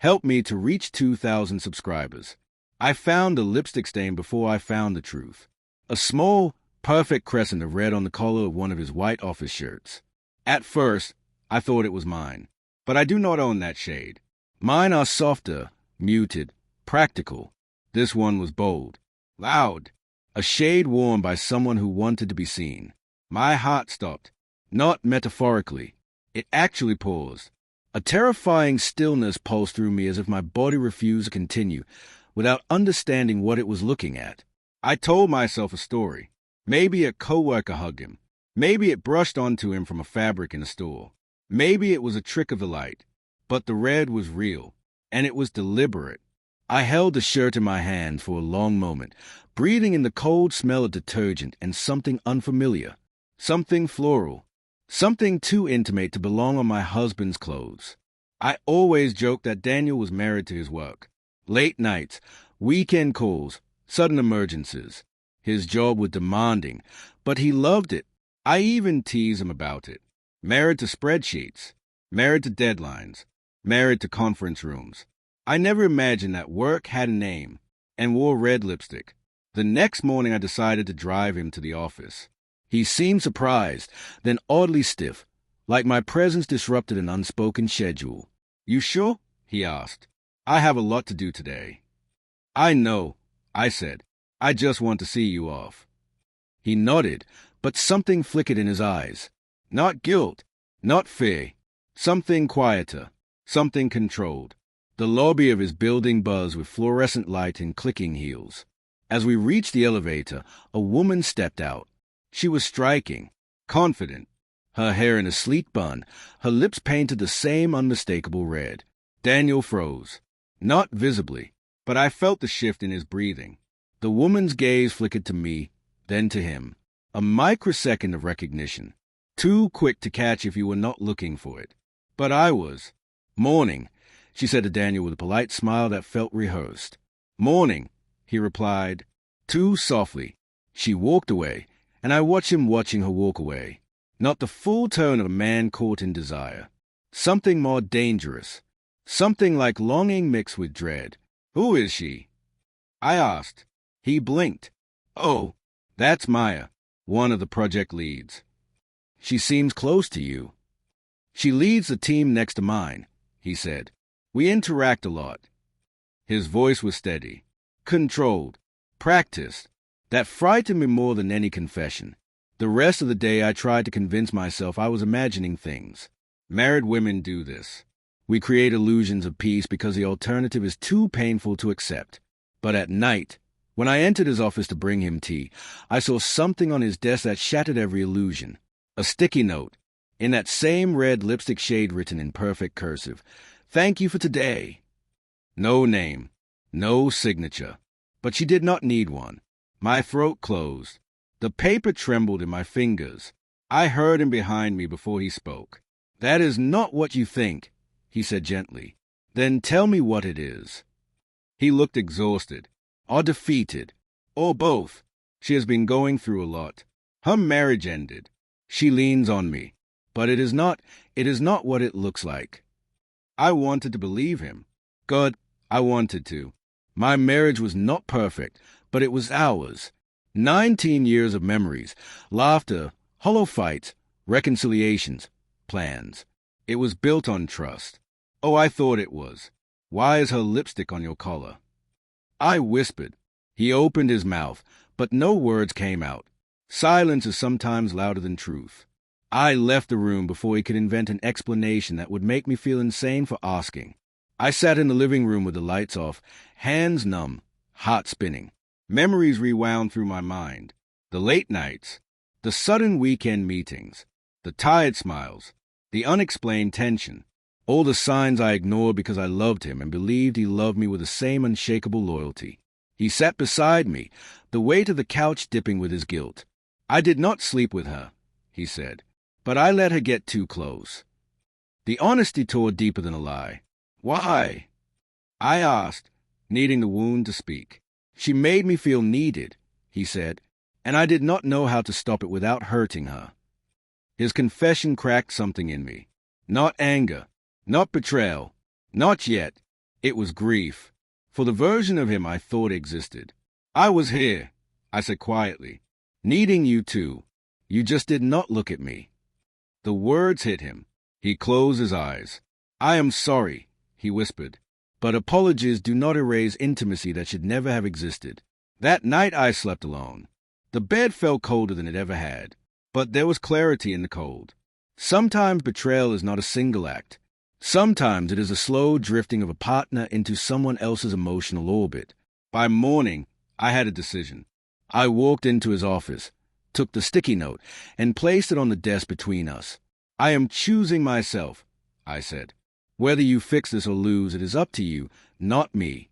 helped me to reach 2,000 subscribers. I found the lipstick stain before I found the truth. A small, perfect crescent of red on the collar of one of his white office shirts. At first, I thought it was mine, but I do not own that shade. Mine are softer, muted, practical. This one was bold, loud, a shade worn by someone who wanted to be seen. My heart stopped, not metaphorically. It actually paused. A terrifying stillness pulsed through me as if my body refused to continue, without understanding what it was looking at. I told myself a story. Maybe a coworker hugged him. Maybe it brushed onto him from a fabric in a store. Maybe it was a trick of the light. But the red was real, and it was deliberate. I held the shirt in my hand for a long moment, breathing in the cold smell of detergent and something unfamiliar, something floral, something too intimate to belong on my husband's clothes. I always joked that Daniel was married to his work. Late nights, weekend calls, sudden emergencies. His job was demanding, but he loved it. I even teased him about it. Married to spreadsheets, married to deadlines, married to conference rooms. I never imagined that work had a name, and wore red lipstick. The next morning I decided to drive him to the office. He seemed surprised, then oddly stiff, like my presence disrupted an unspoken schedule. "You sure?" he asked. "I have a lot to do today." "I know," I said. "I just want to see you off." He nodded, but something flickered in his eyes. Not guilt, not fear. Something quieter, something controlled. The lobby of his building buzzed with fluorescent light and clicking heels. As we reached the elevator, a woman stepped out. She was striking, confident, her hair in a sleek bun, her lips painted the same unmistakable red. Daniel froze. Not visibly, but I felt the shift in his breathing. The woman's gaze flickered to me, then to him. A microsecond of recognition. Too quick to catch if you were not looking for it. But I was. "Morning," she said to Daniel with a polite smile that felt rehearsed. "Morning," he replied, too softly. She walked away, and I watched him watching her walk away. Not the full tone of a man caught in desire. Something more dangerous. Something like longing mixed with dread. "Who is she?" I asked. He blinked. "Oh, that's Maya, one of the project leads. She seems close to you." "She leads the team next to mine," he said. "We interact a lot." His voice was steady, controlled, practiced. That frightened me more than any confession. The rest of the day I tried to convince myself I was imagining things. Married women do this. We create illusions of peace because the alternative is too painful to accept. But at night, when I entered his office to bring him tea, I saw something on his desk that shattered every illusion. A sticky note, in that same red lipstick shade written in perfect cursive. "Thank you for today." No name, no signature. But she did not need one. My throat closed. The paper trembled in my fingers. I heard him behind me before he spoke. "That is not what you think," he said gently. "Then tell me what it is." He looked exhausted, or defeated, or both. She has been going through a lot. Her marriage ended. She leans on me. But it is not what it looks like. I wanted to believe him. God, I wanted to. My marriage was not perfect, but it was ours. 19 years of memories, laughter, hollow fights, reconciliations, plans. It was built on trust. Oh, I thought it was. "Why is her lipstick on your collar?" I whispered. He opened his mouth, but no words came out. Silence is sometimes louder than truth. I left the room before he could invent an explanation that would make me feel insane for asking. I sat in the living room with the lights off, hands numb, heart spinning. Memories rewound through my mind. The late nights, the sudden weekend meetings, the tired smiles, the unexplained tension. All the signs I ignored because I loved him and believed he loved me with the same unshakable loyalty. He sat beside me, the weight of the couch dipping with his guilt. "I did not sleep with her," he said, "but I let her get too close." The honesty tore deeper than a lie. "Why?" I asked, needing the wound to speak. "She made me feel needed," he said, "and I did not know how to stop it without hurting her." His confession cracked something in me. Not anger, not betrayal, not yet. It was grief, for the version of him I thought existed. I was here, I said quietly, needing you too. You just did not look at me. The words hit him. He closed his eyes. I am sorry, he whispered, but apologies do not erase intimacy that should never have existed. That night I slept alone. The bed felt colder than it ever had, but there was clarity in the cold. Sometimes betrayal is not a single act. Sometimes it is a slow drifting of a partner into someone else's emotional orbit. By morning, I had a decision. I walked into his office, took the sticky note, and placed it on the desk between us. I am choosing myself, I said. Whether you fix this or lose, it is up to you, not me.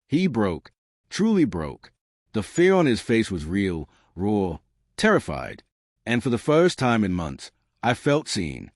He broke, truly broke. The fear on his face was real, raw, terrified, and for the first time in months, I felt seen.